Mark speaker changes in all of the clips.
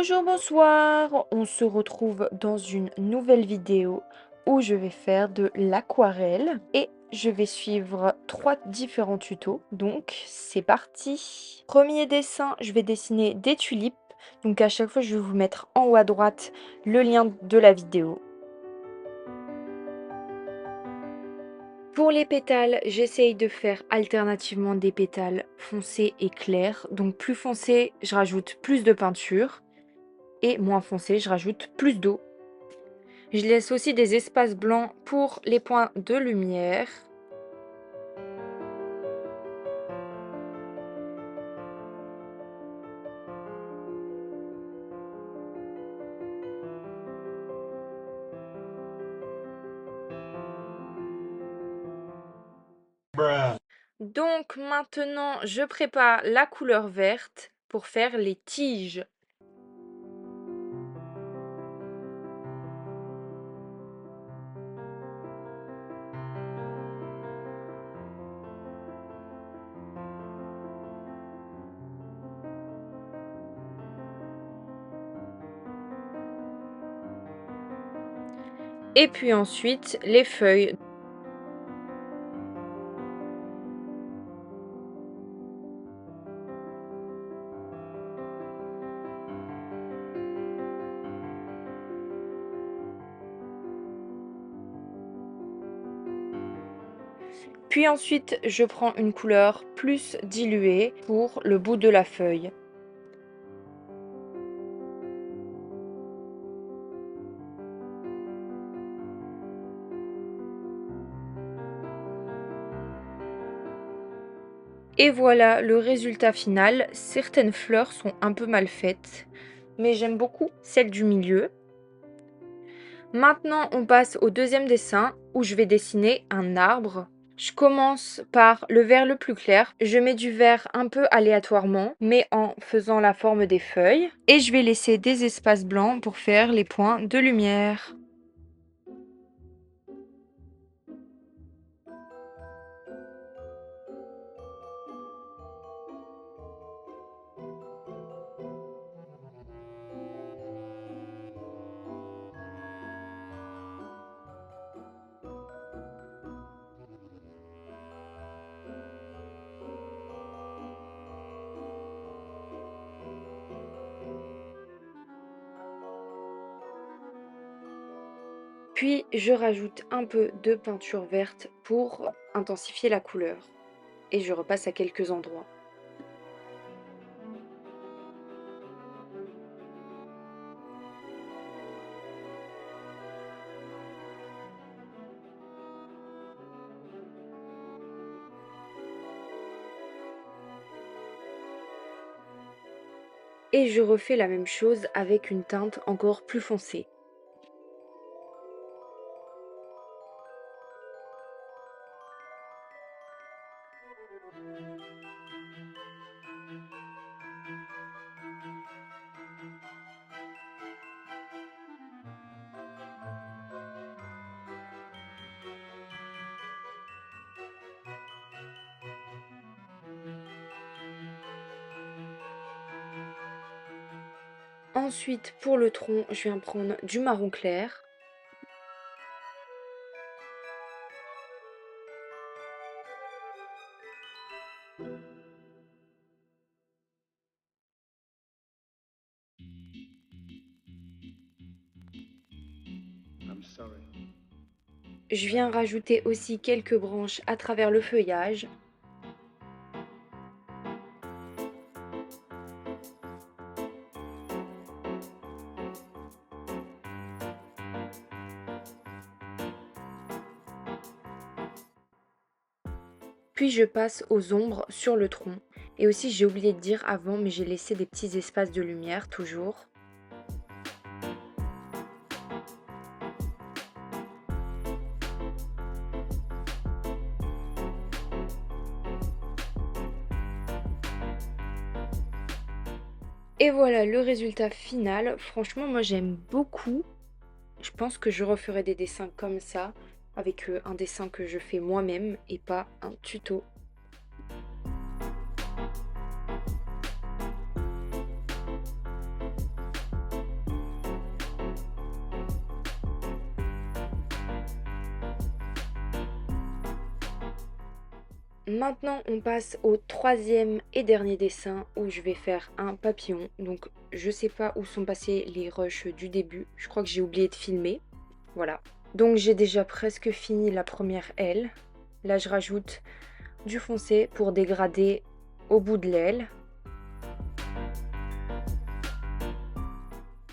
Speaker 1: Bonjour, bonsoir. On se retrouve dans une nouvelle vidéo où je vais faire de l'aquarelle et je vais suivre 3 différents tutos. Donc, c'est parti. Premier dessin, je vais dessiner des tulipes. Donc, à chaque fois, je vais vous mettre en haut à droite le lien de la vidéo. Pour les pétales, j'essaye de faire alternativement des pétales foncés et clairs. Donc, plus foncé, je rajoute plus de peinture. Et moins foncé, je rajoute plus d'eau. Je laisse aussi des espaces blancs pour les points de lumière. Donc maintenant, je prépare la couleur verte pour faire les tiges. Et puis ensuite, les feuilles. Puis ensuite, je prends une couleur plus diluée pour le bout de la feuille. Et voilà le résultat final. Certaines fleurs sont un peu mal faites, mais j'aime beaucoup celle du milieu. Maintenant, on passe au deuxième dessin où je vais dessiner un arbre. Je commence par le vert le plus clair. Je mets du vert un peu aléatoirement, mais en faisant la forme des feuilles. Et je vais laisser des espaces blancs pour faire les points de lumière. Puis je rajoute un peu de peinture verte pour intensifier la couleur. Et je repasse à quelques endroits. Et je refais la même chose avec une teinte encore plus foncée. Ensuite, pour le tronc, je viens prendre du marron clair. Je viens rajouter aussi quelques branches à travers le feuillage. Puis je passe aux ombres sur le tronc. Et aussi, j'ai oublié de dire avant, mais j'ai laissé des petits espaces de lumière toujours. Et voilà le résultat final. Franchement, moi j'aime beaucoup. Je pense que je referai des dessins comme ça, avec un dessin que je fais moi-même et pas un tuto. Maintenant, on passe au troisième et dernier dessin où je vais faire un papillon. Donc, je sais pas où sont passés les rushs du début. Je crois que j'ai oublié de filmer. Voilà. Donc, j'ai déjà presque fini la première aile. Là, je rajoute du foncé pour dégrader au bout de l'aile.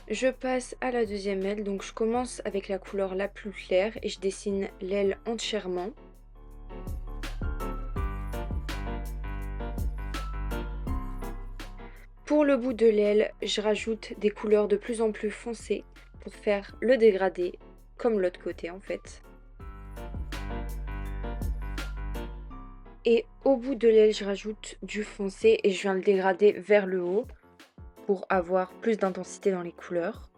Speaker 1: Je passe à la deuxième aile. Donc, je commence avec la couleur la plus claire et je dessine l'aile entièrement. Pour le bout de l'aile, je rajoute des couleurs de plus en plus foncées pour faire le dégradé, comme l'autre côté en fait. Et au bout de l'aile, je rajoute du foncé et je viens le dégrader vers le haut pour avoir plus d'intensité dans les couleurs.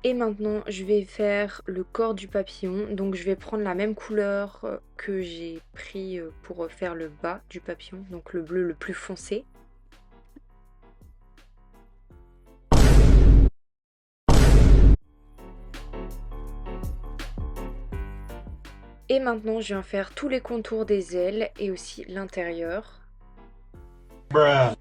Speaker 1: Et maintenant, je vais faire le corps du papillon. Donc, je vais prendre la même couleur que j'ai pris pour faire le bas du papillon. Donc, le bleu le plus foncé. Et maintenant, je viens faire tous les contours des ailes et aussi l'intérieur.
Speaker 2: Bruh.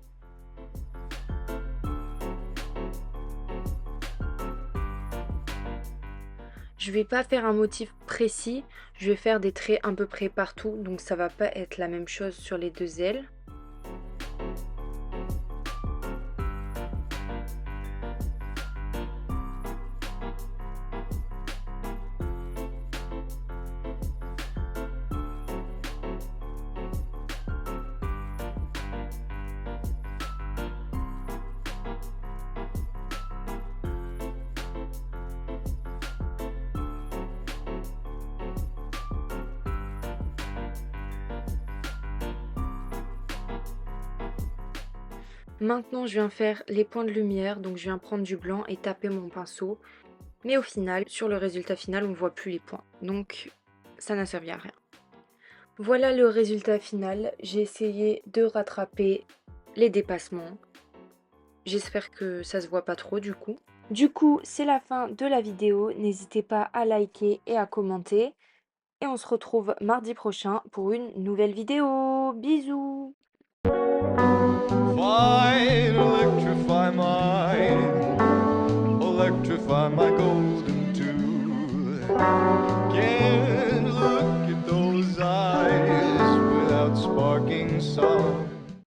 Speaker 1: Je vais pas faire un motif précis, je vais faire des traits à peu près partout, donc ça va pas être la même chose sur les deux ailes. Maintenant, je viens faire les points de lumière, donc je viens prendre du blanc et taper mon pinceau. Mais au final, sur le résultat final, on ne voit plus les points, donc ça n'a servi à rien. Voilà le résultat final, j'ai essayé de rattraper les dépassements. J'espère que ça se voit pas trop du coup. Du coup, c'est la fin de la vidéo, n'hésitez pas à liker et à commenter. Et on se retrouve mardi prochain pour une nouvelle vidéo. Bisous!
Speaker 2: Fine, electrify my golden tooth.